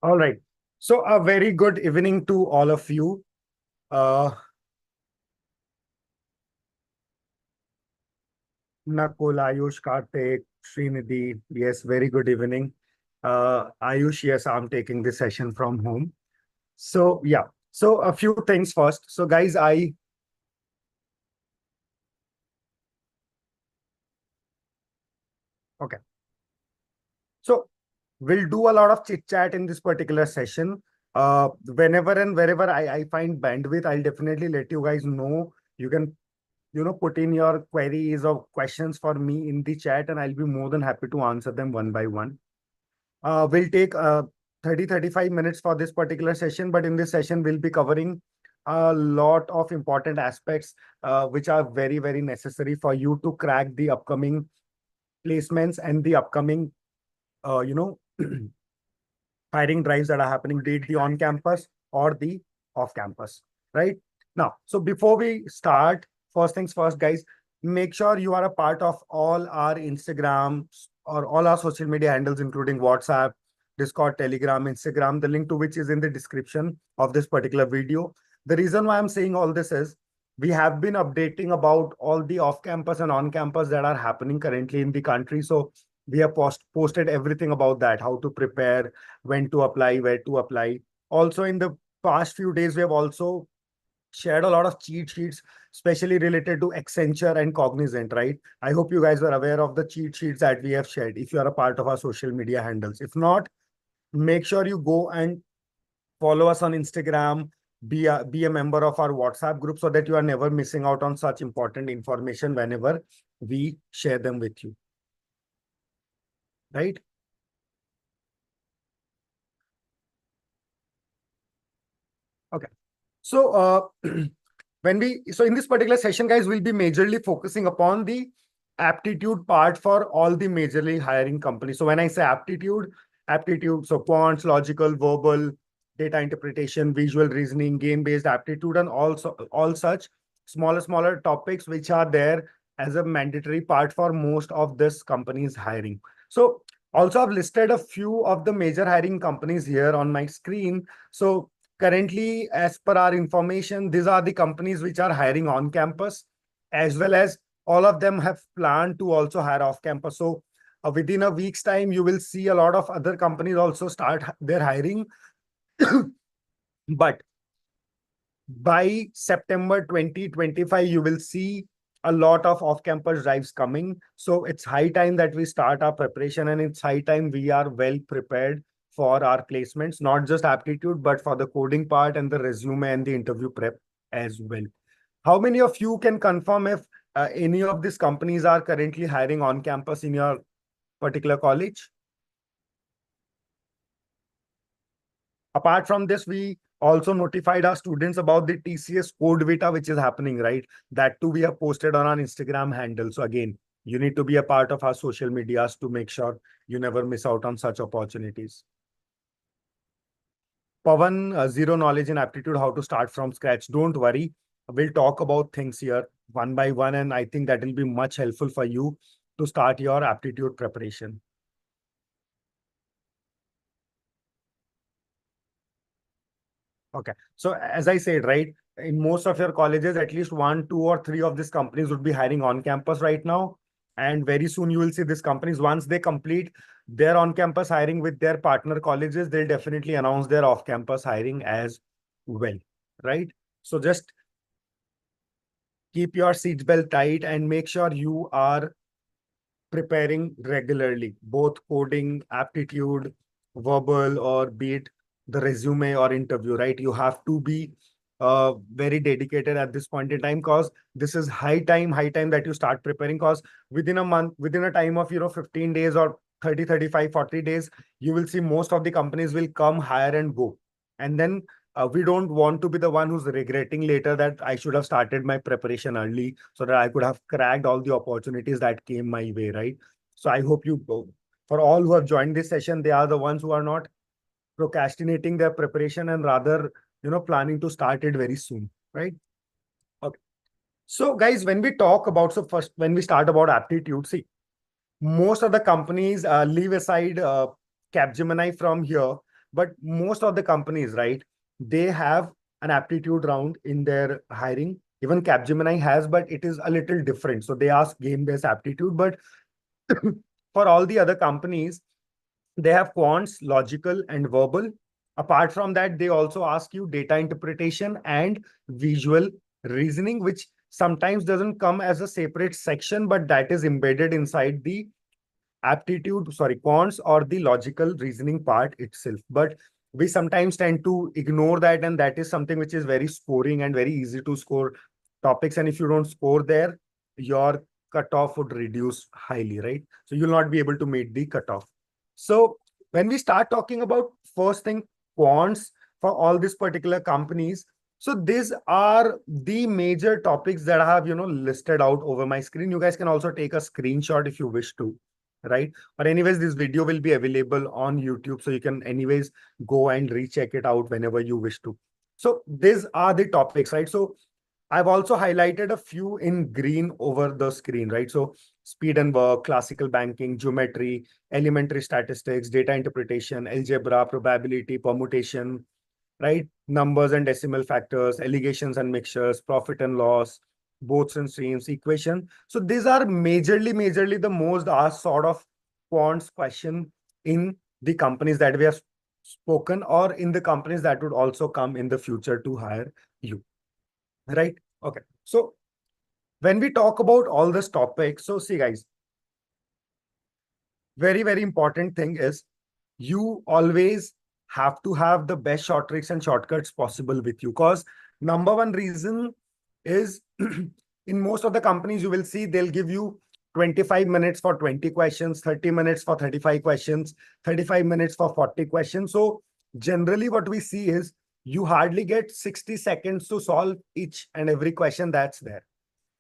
All right. So a very good evening to all of you. Uh, Nakul, Ayush, Karthik, Srinidhi. Yes, very good evening. Ayush, yes, I'm taking this session from home. So yeah. So a few things first. So guys, okay. So we'll do a lot of chit chat in this particular session. Whenever and wherever I find bandwidth, I'll definitely let you guys know. You can put in your queries or questions for me in the chat, and I'll be more than happy to answer them one by one. We'll take 30-35 minutes for this particular session, but in this session, we'll be covering a lot of important aspects which are very, very necessary for you to crack the upcoming placements and the upcoming, uh, you know, hiring drives that are happening, be it the on campus or the off campus, right? Now, so before we start, first things first, guys, make sure you are a part of all our Instagrams or all our social media handles, including WhatsApp, Discord, Telegram, Instagram, the link to which is in the description of this particular video. The reason why I'm saying all this is we have been updating about all the off campus and on campus that are happening currently in the country. So we have posted everything about that, how to prepare, when to apply, where to apply. Also, in the past few days, we have also shared a lot of cheat sheets, especially related to Accenture and Cognizant, right? I hope you guys were aware of the cheat sheets that we have shared if you are a part of our social media handles. If not, make sure you go and follow us on Instagram, be a member of our WhatsApp group so that you are never missing out on such important information whenever we share them with you, right? Okay. So, so in this particular session, guys, we'll be majorly focusing upon the aptitude part for all the majorly hiring companies. So when I say aptitude, so quants, logical, verbal, data interpretation, visual reasoning, game-based aptitude, and also all such smaller topics which are there as a mandatory part for most of this company's hiring. So also I've listed a few of the major hiring companies here on my screen. So currently, as per our information, these are the companies which are hiring on campus, as well as all of them have planned to also hire off campus. So within a week's time, you will see a lot of other companies also start their hiring. But by September 2025, you will see a lot of off-campus drives coming. So it's high time that we start our preparation, and it's high time we are well prepared for our placements, not just aptitude, but for the coding part and the resume and the interview prep as well. How many of you can confirm if any of these companies are currently hiring on campus in your particular college? Apart from this, we also notified our students about the TCS Code Vita, which is happening, right? That too, we have posted on our Instagram handle. So again, you need to be a part of our social medias to make sure you never miss out on such opportunities. Pavan, zero knowledge in aptitude, how to start from scratch. Don't worry. We'll talk about things here one by one, and I think that will be much helpful for you to start your aptitude preparation. Okay. So as I said, right, in most of your colleges, at least one, two, or three of these companies would be hiring on campus right now. And very soon you will see these companies, once they complete their on-campus hiring with their partner colleges, they'll definitely announce their off-campus hiring as well, right? So just keep your seatbelt tight and make sure you are preparing regularly, both coding, aptitude, verbal, or be it the resume or interview, right? You have to be very dedicated at this point in time because this is high time that you start preparing because within a month, within a time of, 15 days or 30, 35, 40 days, you will see most of the companies will come, hire and go. And then we don't want to be the one who's regretting later that I should have started my preparation early so that I could have cracked all the opportunities that came my way, right? So I hope for all who have joined this session, they are the ones who are not procrastinating their preparation and rather, planning to start it very soon, right? Okay. So guys, when we talk about, so first, when we start about aptitude, see, most of the companies leave aside Capgemini from here But most of the companies, right, they have an aptitude round in their hiring. Even Capgemini has, but it is a little different. So they ask game-based aptitude, but for all the other companies, they have quants, logical, and verbal. Apart from that, they also ask you data interpretation and visual reasoning, which sometimes doesn't come as a separate section, but that is embedded inside the aptitude, sorry, quants or the logical reasoning part itself. But we sometimes tend to ignore that, and that is something which is very scoring and very easy to score topics. And if you don't score there, your cutoff would reduce highly, right? So you'll not be able to meet the cutoff. So when we start talking about first thing, quants for all these particular companies, so these are the major topics that I have, listed out over my screen. You guys can also take a screenshot if you wish to, right? But anyways, this video will be available on YouTube, so you can anyways go and recheck it out whenever you wish to. So these are the topics, right? So I've also highlighted a few in green over the screen, right? So speed and work, classical banking, geometry, elementary statistics, data interpretation, algebra, probability, permutation, right? Numbers and decimal factors, allegations and mixtures, profit and loss, boths and streams, equation. So these are majorly the most asked sort of quants question in the companies that we have spoken, or in the companies that would also come in the future to hire you, right? Okay. So when we talk about all this topic, so see guys, very important thing is you always have to have the best short tricks and shortcuts possible with you. Because number one reason is in most of the companies, you will see they'll give you 25 minutes for 20 questions, 30 minutes for 35 questions, 35 minutes for 40 questions. So generally what we see is you hardly get 60 seconds to solve each and every question that's there.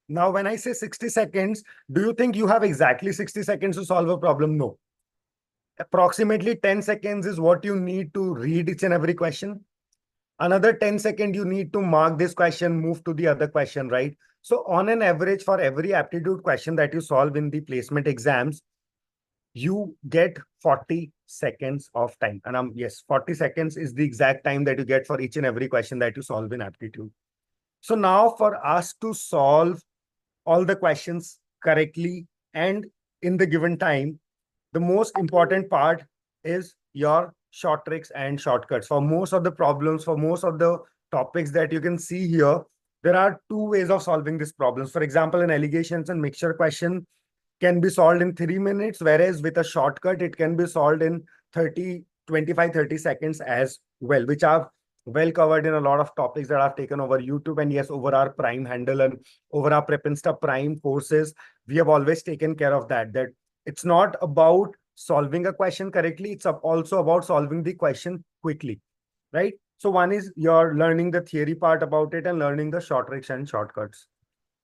Now, when I say 60 seconds, do you think you have exactly 60 seconds to solve a problem? No. Approximately 10 seconds is what you need to read each and every question. Another 10 seconds, you need to mark this question, move to the other question, right? So on an average, for every aptitude question that you solve in the placement exams, you get 40 seconds of time. And yes, 40 seconds is the exact time that you get for each and every question that you solve in aptitude. So now for us to solve all the questions correctly and in the given time, the most important part is your short tricks and shortcuts. For most of the problems, for most of the topics that you can see here, there are two ways of solving these problems. For example, an allegations and mixture question can be solved in 3 minutes, whereas with a shortcut, it can be solved in 30, 25, 30 seconds as well, which I've well covered in a lot of topics that I've taken over YouTube, and yes, over our Prime handle and over our Prepinsta Prime courses. We have always taken care of that it's not about solving a question correctly. It's also about solving the question quickly, right? So one is you're learning the theory part about it and learning the short tricks and shortcuts.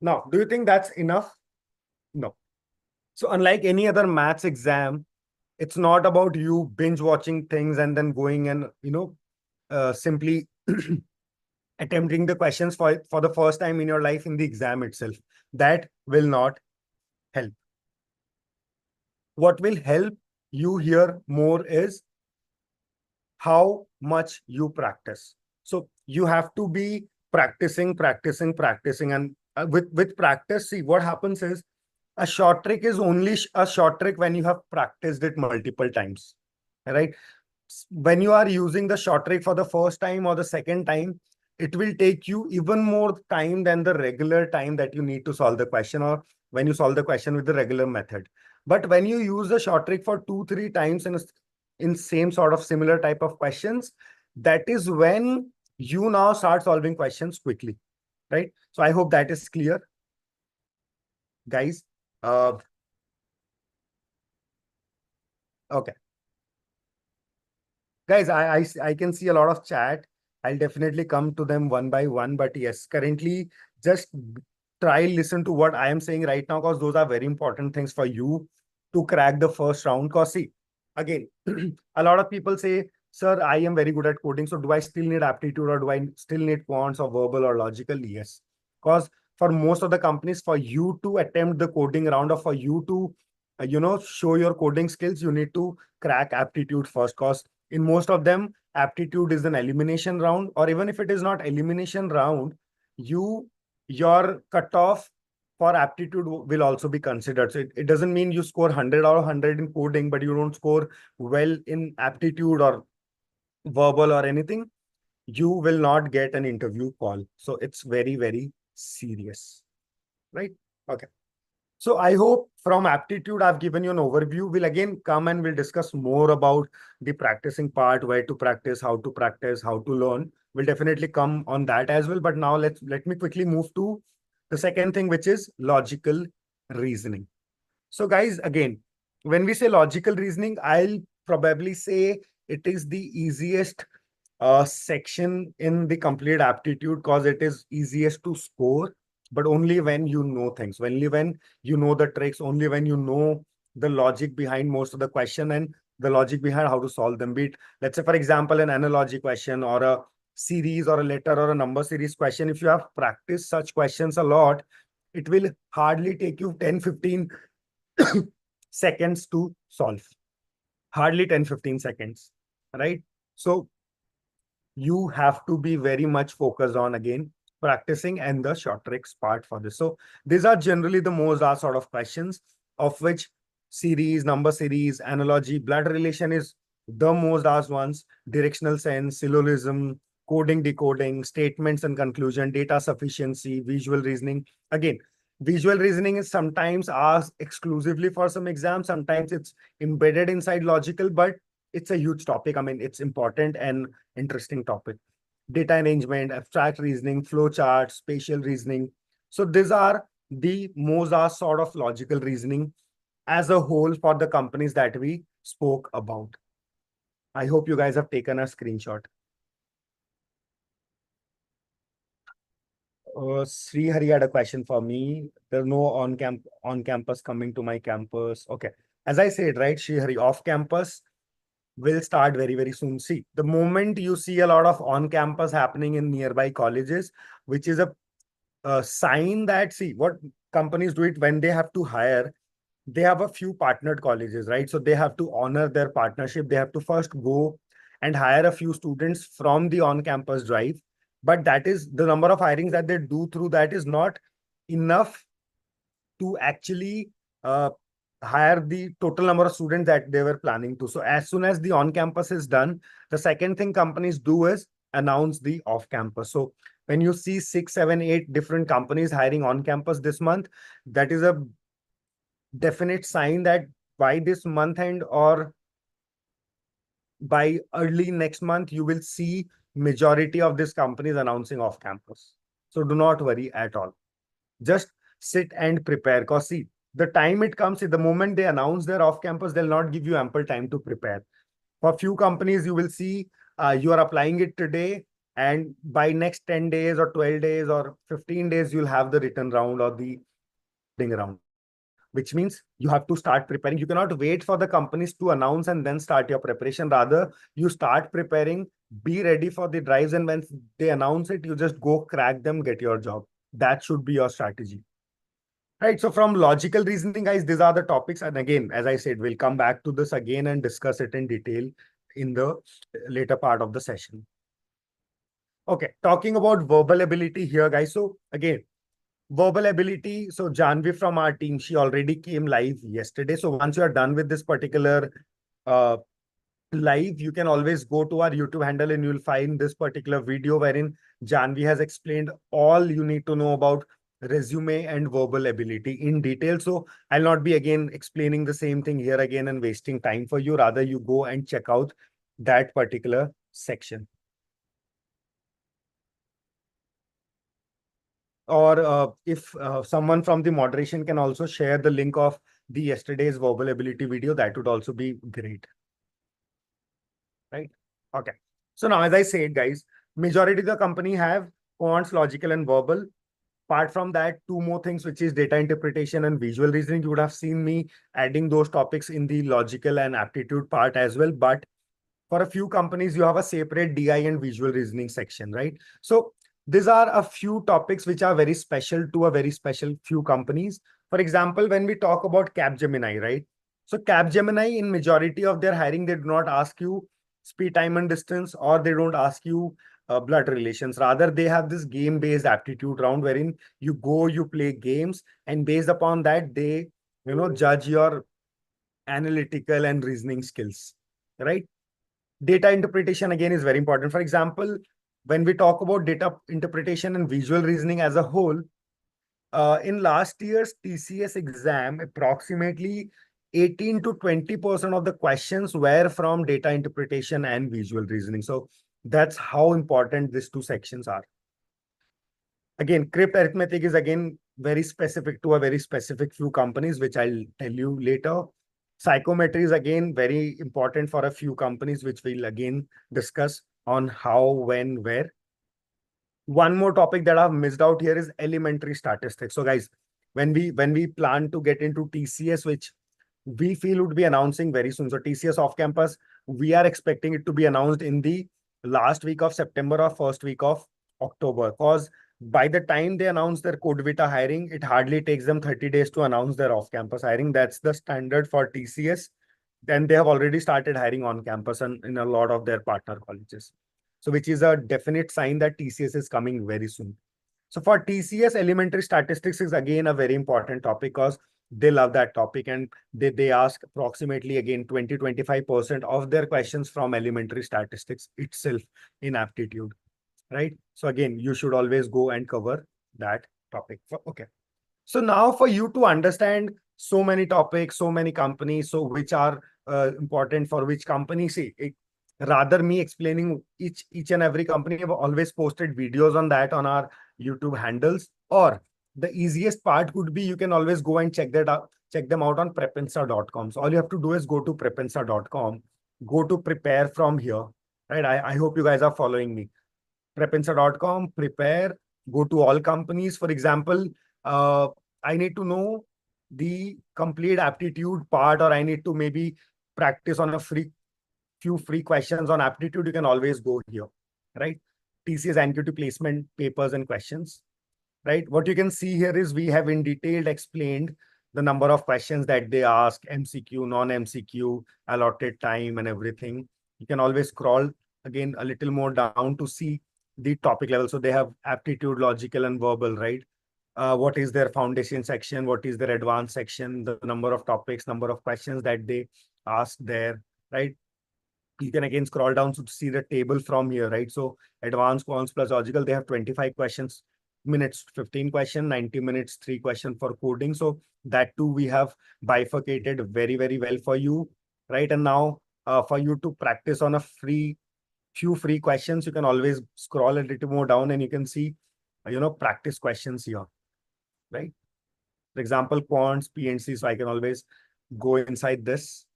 Now, do you think that's enough? No. So unlike any other maths exam, it's not about you binge watching things and then going and, simply attempting the questions for the first time in your life in the exam itself. That will not help. What will help you here more is how much you practice. So you have to be practicing. And with practice, see what happens is a short trick is only a short trick when you have practiced it multiple times, right? When you are using the short trick for the first time or the second time, it will take you even more time than the regular time that you need to solve the question, or when you solve the question with the regular method. But when you use the short trick for 2, 3 times in same sort of similar type of questions, that is when you now start solving questions quickly, right? So I hope that is clear, guys. Okay. Guys, I can see a lot of chat. I'll definitely come to them one by one. But yes, currently, just try listen to what I am saying right now, because those are very important things for you to crack the first round. Because see, again, a lot of people say, sir, I am very good at coding. So do I still need aptitude, or do I still need quants or verbal or logical? Yes. Because for most of the companies, for you to attempt the coding round, or for you to, show your coding skills, you need to crack aptitude first. Because In most of them, aptitude is an elimination round, or even if it is not elimination round, your cutoff for aptitude will also be considered. So it doesn't mean you score 100 or 100 in coding, but you don't score well in aptitude or verbal or anything, you will not get an interview call. So it's very, very serious, right? Okay. So I hope from aptitude, I've given you an overview. We'll again come and we'll discuss more about the practicing part, where to practice, how to learn. We'll definitely come on that as well. But now let me quickly move to the second thing, which is logical reasoning. So guys, again, when we say logical reasoning, I'll probably say it is the easiest section in the complete aptitude because it is easiest to score, but only when you know things, only when you know the tricks, only when you know the logic behind most of the question and the logic behind how to solve them. Be it, let's say, for example, an analogy question or a series or a letter or a number series question. If you have practiced such questions a lot, it will hardly take you 10-15 seconds to solve. Hardly 10-15 seconds, right? So you have to be very much focused on, again, practicing and the short tricks part for this. So these are generally the most asked sort of questions, of which series, number series, analogy, blood relation is the most asked ones, directional sense, syllogism, coding, decoding, statements and conclusion, data sufficiency, visual reasoning. Again, visual reasoning is sometimes asked exclusively for some exams. Sometimes it's embedded inside logical, but it's a huge topic. I mean, it's important and interesting topic. Data arrangement, abstract reasoning, flow charts, spatial reasoning. So these are the most asked sort of logical reasoning as a whole for the companies that we spoke about. I hope you guys have taken a screenshot. Sri Hari had a question for me. There's no on campus coming to my campus. Okay. As I said, right, Sri Hari, off campus will start very, very soon. See, the moment you see a lot of on campus happening in nearby colleges, which is a sign that, see, what companies do it when they have to hire, they have a few partnered colleges, right? So they have to honor their partnership. They have to first go and hire a few students from the on campus drive. But that is the number of hirings that they do through that is not enough to actually hire the total number of students that they were planning to. So as soon as the on-campus is done, the second thing companies do is announce the off-campus. So when you see 6, 7, 8 different companies hiring on-campus this month, that is a definite sign that by this month end or by early next month, you will see majority of these companies announcing off-campus. So do not worry at all. Just sit and prepare. Because see, the time it comes, see, the moment they announce their off campus, they'll not give you ample time to prepare. For few companies, you will see you are applying it today, and by next 10 days or 12 days or 15 days, you'll have the written round or the ding round, which means you have to start preparing. You cannot wait for the companies to announce and then start your preparation. Rather, you start preparing, be ready for the drives, and when they announce it, you just go crack them, get your job. That should be your strategy. Right. So from logical reasoning, guys, these are the topics. And again, as I said, we'll come back to this again and discuss it in detail in the later part of the session. Okay. Talking about verbal ability here, guys. So again, verbal ability. So Janvi from our team, she already came live yesterday. So once you are done with this particular uh, live, you can always go to our YouTube handle and you'll find this particular video wherein Janvi has explained all you need to know about resume and verbal ability in detail. So I'll not be again explaining the same thing here again and wasting time for you. Rather, you go and check out that particular section. Or if someone from the moderation can also share the link of the yesterday's verbal ability video, that would also be great. Right? Okay. So now, as I said, guys, majority of the company have quants, logical, and verbal. Apart from that, two more things, which is data interpretation and visual reasoning. You would have seen me adding those topics in the logical and aptitude part as well. But for a few companies, you have a separate DI and visual reasoning section, right? So these are a few topics which are very special to a very special few companies. For example, when we talk about Capgemini, right? So Capgemini, in majority of their hiring, they do not ask you speed, time, and distance, or they don't ask you blood relations. Rather, they have this game-based aptitude round wherein you go, you play games, and based upon that, they judge your analytical and reasoning skills, right? Data interpretation again is very important. For example, when we talk about data interpretation and visual reasoning as a whole, in last year's TCS exam, approximately 18 to 20% of the questions were from data interpretation and visual reasoning. So that's how important these two sections are. Again, crypt arithmetic is again very specific to a very specific few companies, which I'll tell you later. Psychometry is again very important for a few companies, which we'll again discuss on how, when, where. One more topic that I've missed out here is elementary statistics. So guys, when we plan to get into TCS, which we feel would be announcing very soon. So TCS off campus, we are expecting it to be announced in the last week of September or first week of October. Because by the time they announce their Code Vita hiring, it hardly takes them 30 days to announce their off campus hiring. That's the standard for TCS. Then they have already started hiring on campus and in a lot of their partner colleges. So which is a definite sign that TCS is coming very soon. So for TCS, elementary statistics is again a very important topic because they love that topic, and they ask approximately again 20-25% of their questions from elementary statistics itself in aptitude, right? So again, you should always go and cover that topic. Okay. So now for you to understand so many topics, so many companies, so which are important for which company, see, rather me explaining each and every company, I've always posted videos on that on our YouTube handles. Or the easiest part would be you can always go and check them out on prepinsta.com. So all you have to do is go to prepinsta.com, go to prepare from here, right? I hope you guys are following me. Prepinsta.com, prepare, go to all companies. For example, I need to know the complete aptitude part, or I need to maybe practice on a few free questions on aptitude. You can always go here, right? TCS NQT placement papers and questions, right? What you can see here is we have in detail explained the number of questions that they ask, MCQ, non-MCQ, allotted time and everything. You can always scroll again a little more down to see the topic level. So they have aptitude, logical and verbal, right? What is their foundation section? What is their advanced section? The number of topics, number of questions that they ask there, right? You can again scroll down to see the table from here, right? So advanced, quants plus logical, they have 25 questions, minutes, 15 question, 90 minutes, 3 question for coding. So that too, we have bifurcated very, very well for you, right? And now for you to practice on a few free questions, you can always scroll a little more down and you can see, practice questions here, right? For example, quants, PNC. So I can always go inside this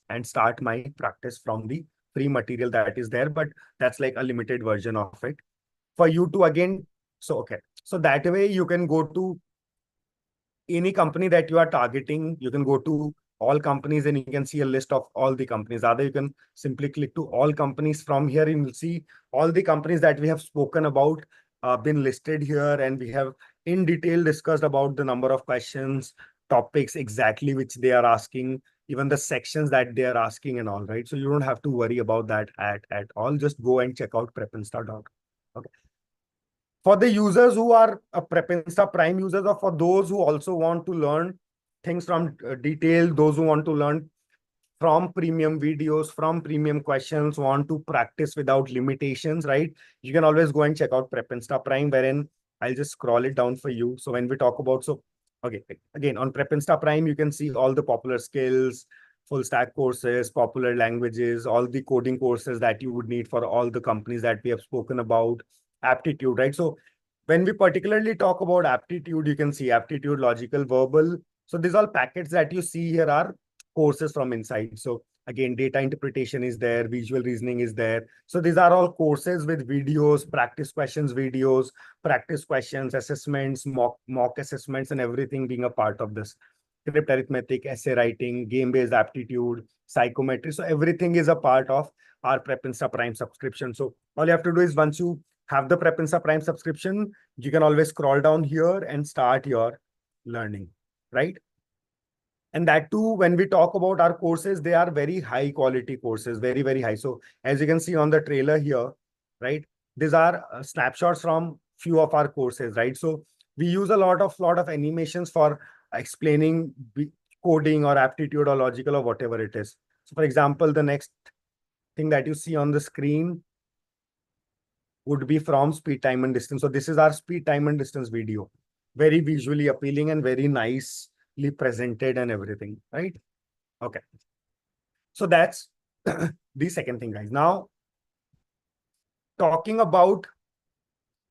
and start my practice from the free material that is there, but that's like a limited version of it. For you to again, so okay. So that way you can go to any company that you are targeting. You can go to all companies and you can see a list of all the companies. Either you can simply click to all companies from here and you'll see all the companies that we have spoken about been listed here, and we have in detail discussed about the number of questions, topics exactly which they are asking, even the sections that they are asking and all, right? So you don't have to worry about that at all. Just go and check out prepinsta.com. Okay. For the users who are a Prepinsta Prime users, or for those who also want to learn things from detail, those who want to learn from premium videos, from premium questions, want to practice without limitations, right? You can always go and check out Prepinsta Prime, wherein I'll just scroll it down for you. So when we talk about, so okay, again, on Prepinsta Prime, you can see all the popular skills, full stack courses, popular languages, all the coding courses that you would need for all the companies that we have spoken about, aptitude, right? So when we particularly talk about aptitude, you can see aptitude, logical, verbal. So these all packets that you see here are courses from inside. So again, data interpretation is there, visual reasoning is there. So these are all courses with videos, practice questions, videos, practice questions, assessments, mock assessments, and everything being a part of this. Script arithmetic, essay writing, game-based aptitude, psychometry. So everything is a part of our Prepinsta Prime subscription. So all you have to do is once you have the Prepinsta Prime subscription, you can always scroll down here and start your learning, right? And that too, when we talk about our courses, they are very high quality courses, very, very high. So as you can see on the trailer here, right, these are snapshots from few of our courses, right? So we use a lot of animations for explaining coding or aptitude or logical or whatever it is. So for example, the next thing that you see on the screen would be from speed, time, and distance. So this is our speed, time, and distance video. Very visually appealing and very nicely presented and everything, right? Okay. So that's the second thing, guys. Now, talking about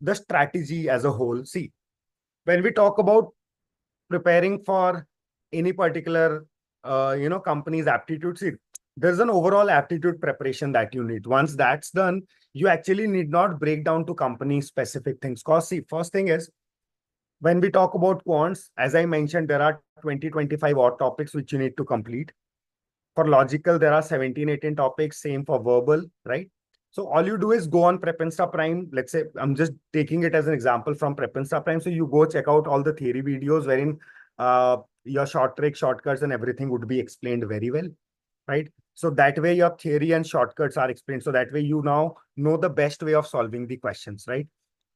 the strategy as a whole. See, when we talk about preparing for any particular, company's aptitude, see, there's an overall aptitude preparation that you need. Once that's done, you actually need not break down to company specific things. Cause see, first thing is, when we talk about quants, as I mentioned, there are 20-25 odd topics which you need to complete. For logical, there are 17, 18 topics, same for verbal, right? So all you do is go on Prepinsta Prime. Let's say I'm just taking it as an example from Prepinsta Prime. So you go check out all the theory videos wherein your short trick, shortcuts, and everything would be explained very well, right? So that way your theory and shortcuts are explained. So that way you now know the best way of solving the questions, right?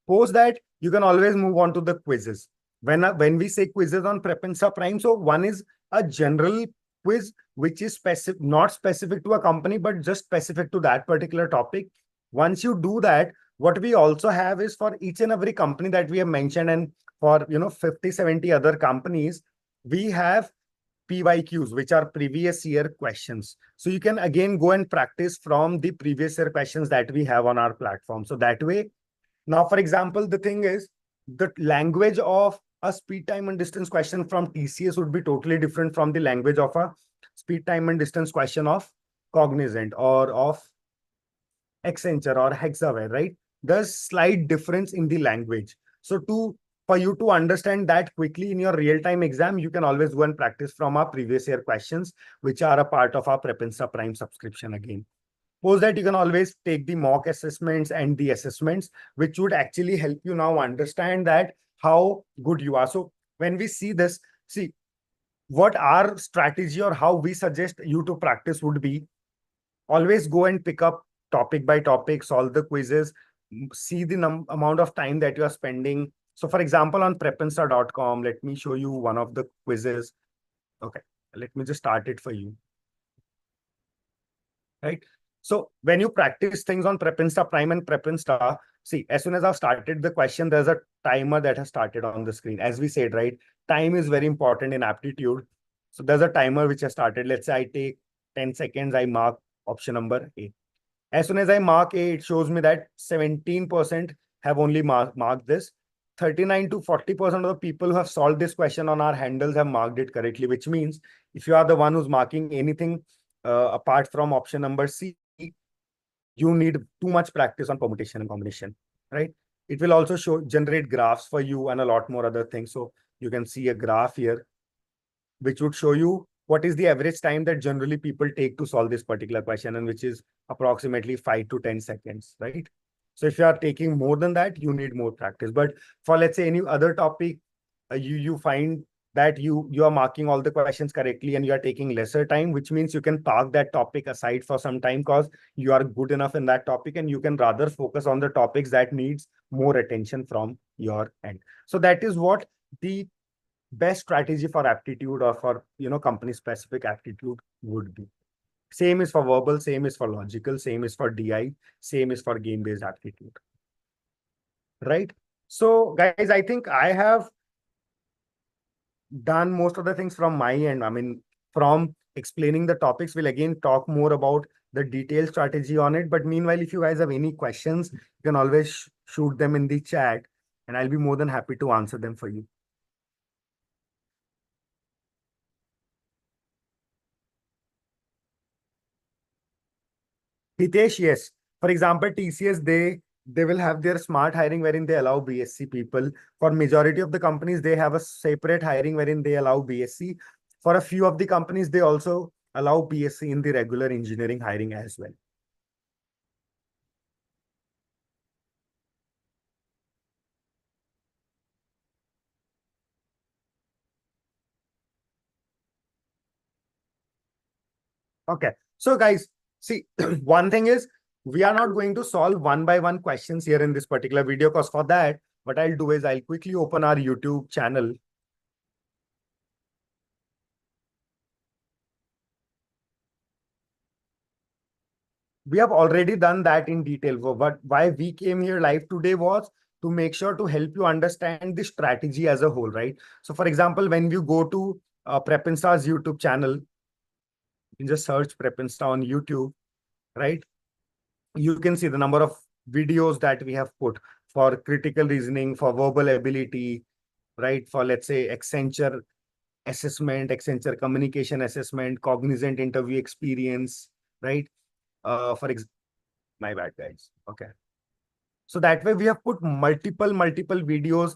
Post that, you can always move on to the quizzes. When we say quizzes on Prepinsta Prime, so one is a general quiz which is specific, not specific to a company, but just specific to that particular topic. Once you do that, what we also have is for each and every company that we have mentioned, and for 50, 70 other companies, we have PYQs, which are previous year questions. So you can again go and practice from the previous year questions that we have on our platform. So that way, now, for example, the thing is, the language of a speed, time, and distance question from TCS would be totally different from the language of a speed, time, and distance question of Cognizant or of Accenture or Hexaware, right? There's slight difference in the language. So for you to understand that quickly in your real-time exam, you can always go and practice from our previous year questions, which are a part of our Prepinsta Prime subscription again. Post that, you can always take the mock assessments and the assessments, which would actually help you now understand that how good you are. So when we see this, see what our strategy or how we suggest you to practice would be, always go and pick up topic by topic, solve the quizzes, see the amount of time that you are spending. So for example, on prepinsta.com, let me show you one of the quizzes. Okay, let me just start it for you. Right. So when you practice things on Prepinsta Prime and Prepinsta, see, as soon as I've started the question, there's a timer that has started on the screen. As we said, right, time is very important in aptitude. So there's a timer which has started. Let's say I take 10 seconds, I mark option number A. As soon as I mark A, it shows me that 17% have only marked this. 39 to 40% of the people who have solved this question on our handles have marked it correctly, which means if you are the one who's marking anything apart from option number C, you need too much practice on permutation and combination, right? It will also generate graphs for you and a lot more other things. So you can see a graph here, which would show you what is the average time that generally people take to solve this particular question, and which is approximately 5 to 10 seconds, right? So if you are taking more than that, you need more practice. But for, let's say, any other topic, you find that you are marking all the questions correctly and you are taking lesser time, which means you can park that topic aside for some time because you are good enough in that topic, and you can rather focus on the topics that needs more attention from your end. So that is what the best strategy for aptitude or for company specific aptitude would be. Same is for verbal, same is for logical, same is for DI, same is for game based aptitude, right? So guys, I think I have done most of the things from my end. I mean, from explaining the topics, we'll again talk more about the detailed strategy on it. But meanwhile, if you guys have any questions, you can always shoot them in the chat, and I'll be more than happy to answer them for you. Hitesh, yes. For example, TCS, they will have their smart hiring wherein they allow BSc people. For majority of the companies, they have a separate hiring wherein they allow BSc. For a few of the companies, they also allow BSc in the regular engineering hiring as well. Okay. So guys, see, one thing is we are not going to solve one by one questions here in this particular video, because for that, what I'll do is I'll quickly open our YouTube channel. We have already done that in detail. But why we came here live today was to make sure to help you understand the strategy as a whole, right? So for example, when you go to Prepinsta's YouTube channel, you can just search Prepinsta on YouTube, right? You can see the number of videos that we have put for critical reasoning, for verbal ability, right? For, let's say, Accenture assessment, Accenture communication assessment, cognizant interview experience, right? For my bad, guys. Okay. So that way we have put multiple videos,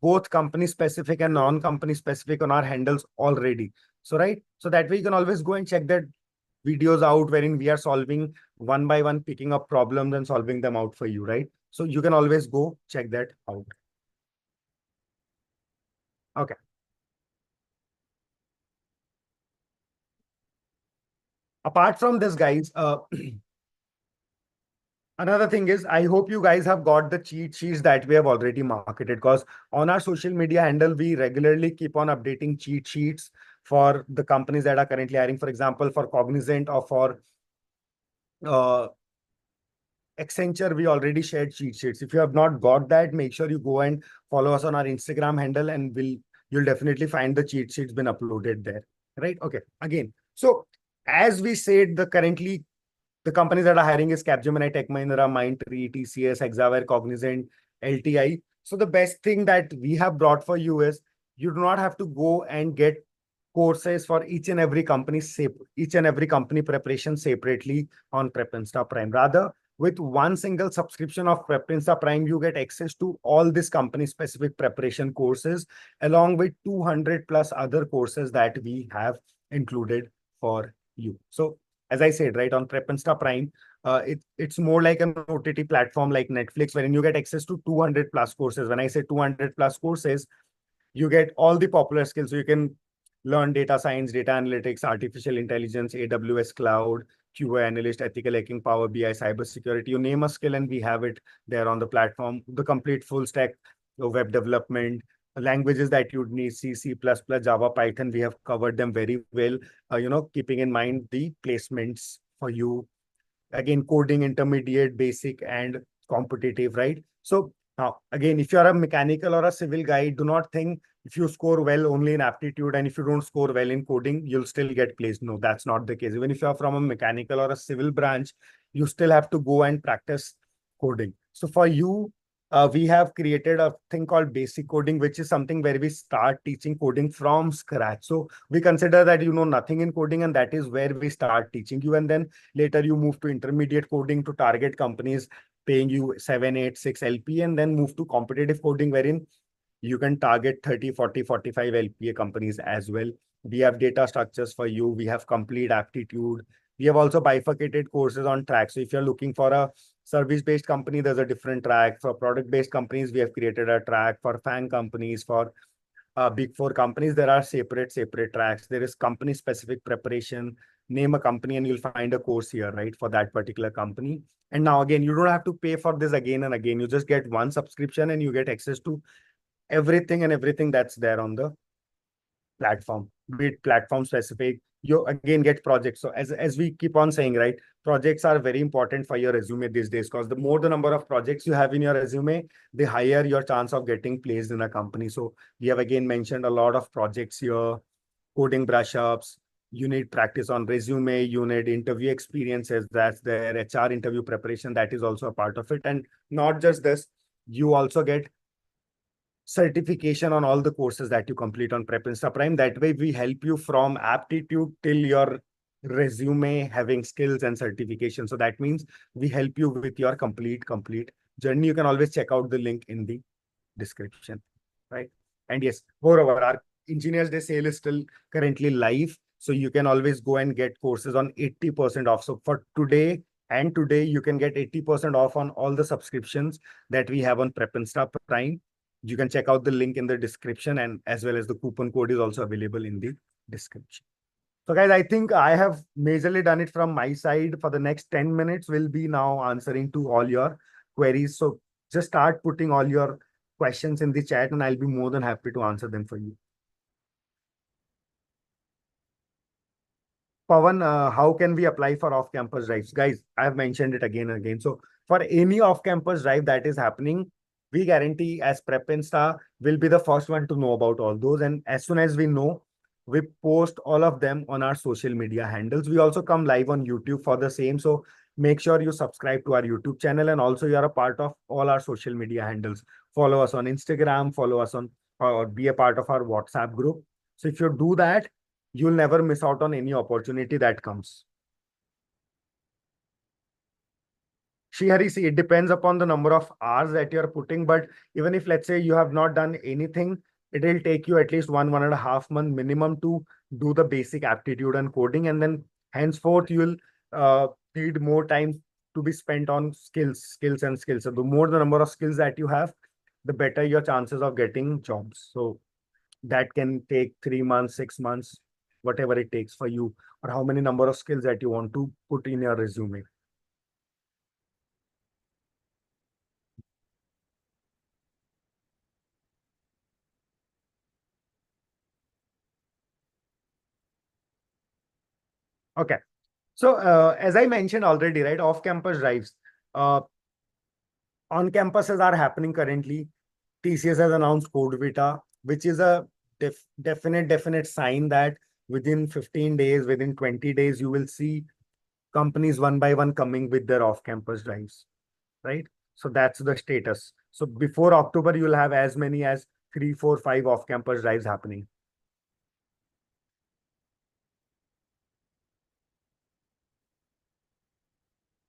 both company specific and non-company specific, on our handles already. So, right. So that way you can always go and check that videos out wherein we are solving one by one, picking up problems and solving them out for you, right? So you can always go check that out. Okay. Apart from this, guys, another thing is, I hope you guys have got the cheat sheets that we have already marketed, because on our social media handle, we regularly keep on updating cheat sheets for the companies that are currently hiring. For example, for Cognizant or for uh, Accenture, we already shared cheat sheets. If you have not got that, make sure you go and follow us on our Instagram handle, and you'll definitely find the cheat sheets been uploaded there. Right? Okay. Again, so as we said, the companies that are hiring is Capgemini, Tech Mahindra, Mindtree, TCS, Hexaware, Cognizant, LTI. So the best thing that we have brought for you is you do not have to go and get courses for each and every company preparation separately on Prepinsta Prime. Rather, with one single subscription of Prepinsta Prime, you get access to all these company specific preparation courses, along with 200 plus other courses that we have included for you. So as I said, right, on Prepinsta Prime, it's more like an OTT platform like Netflix, wherein you get access to 200 plus courses. When I say 200 plus courses, you get all the popular skills. So you can learn data science, data analytics, artificial intelligence, AWS cloud, QA analyst, ethical hacking, Power BI, cybersecurity. You name a skill, and we have it there on the platform. The complete full stack, web development, languages that you'd need, C, C++, Java, Python. We have covered them very well. Keeping in mind the placements for you. Again, coding, intermediate, basic, and competitive, right? So now, again, if you are a mechanical or a civil guy, do not think if you score well only in aptitude and if you don't score well in coding, you'll still get placed. No, that's not the case. Even if you are from a mechanical or a civil branch, you still have to go and practice coding. So for you, we have created a thing called basic coding, which is something where we start teaching coding from scratch. So we consider that you know nothing in coding, and that is where we start teaching you. And then later you move to intermediate coding to target companies paying you 7, 8, 6 LP, and then move to competitive coding, wherein you can target 30, 40, 45 LPA companies as well. We have data structures for you. We have complete aptitude. We have also bifurcated courses on track. So if you're looking for a service-based company, there's a different track. For product-based companies, we have created a track. For FANG companies, for big four companies, there are separate tracks. There is company specific preparation. Name a company and you'll find a course here, right, for that particular company. And now again, you don't have to pay for this again and again. You just get one subscription and you get access to everything that's there on the platform, be it platform specific. You again get projects. So as we keep on saying, right, projects are very important for your resume these days, because the more the number of projects you have in your resume, the higher your chance of getting placed in a company. So we have again mentioned a lot of projects here, coding brush ups. You need practice on resume, you need interview experiences, that's there, HR interview preparation, that is also a part of it. And not just this, you also get certification on all the courses that you complete on Prepinsta Prime. That way, we help you from aptitude till your resume having skills and certification. So that means we help you with your complete journey. You can always check out the link in the description, right? And yes, moreover, our Engineers Day sale is still currently live. So you can always go and get courses on 80% off. So for today, you can get 80% off on all the subscriptions that we have on Prepinsta Prime. You can check out the link in the description, and as well as the coupon code is also available in the description. So guys, I think I have majorly done it from my side. For the next 10 minutes, we'll be now answering to all your queries. So just start putting all your questions in the chat and I'll be more than happy to answer them for you. Pawan, how can we apply for off-campus drives? Guys, I have mentioned it again and again. So for any off-campus drive that is happening, we guarantee as Prepinsta will be the first one to know about all those. And as soon as we know, we post all of them on our social media handles. We also come live on YouTube for the same. So make sure you subscribe to our YouTube channel and also you're a part of all our social media handles. Follow us on Instagram, follow us on or be a part of our WhatsApp group. So if you do that, you'll never miss out on any opportunity that comes. Shrihari, see, it depends upon the number of hours that you're putting. But even if, let's say, you have not done anything, it will take you at least 1.5 month minimum to do the basic aptitude and coding. And then henceforth, you'll need more time to be spent on skills and skills. So the more the number of skills that you have, the better your chances of getting jobs. So that can take 3 months, 6 months, whatever it takes for you, or how many number of skills that you want to put in your resume. Okay. So as I mentioned already, right, off-campus drives, uh, on campuses are happening currently. TCS has announced Code Vita, which is a definite sign that within 15 days, within 20 days, you will see companies one by one coming with their off-campus drives, right? So that's the status. So before October, you'll have as many as 3, 4, 5 off-campus drives happening.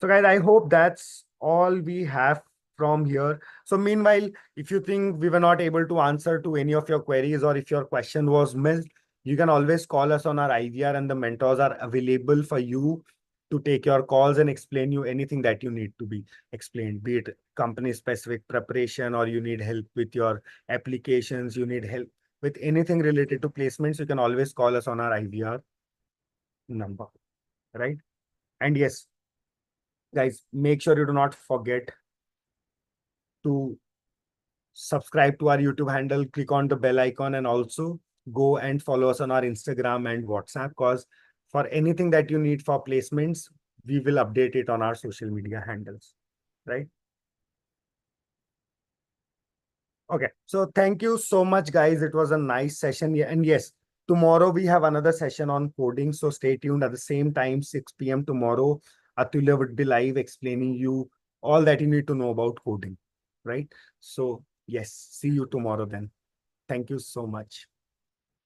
So guys, I hope that's all we have from here. So meanwhile, if you think we were not able to answer to any of your queries or if your question was missed, you can always call us on our IVR and the mentors are available for you to take your calls and explain you anything that you need to be explained, be it company specific preparation or you need help with your applications, you need help with anything related to placements, you can always call us on our IVR number, right? And yes, guys, make sure you do not forget to subscribe to our YouTube handle, click on the bell icon, and also go and follow us on our Instagram and WhatsApp. Because for anything that you need for placements, we will update it on our social media handles, right? Okay. So thank you so much, guys. It was a nice session. Yeah, and yes, tomorrow we have another session on coding. So stay tuned at the same time, 6 p.m. tomorrow. Atulya would be live explaining you all that you need to know about coding, right? So yes, see you tomorrow then. Thank you so much.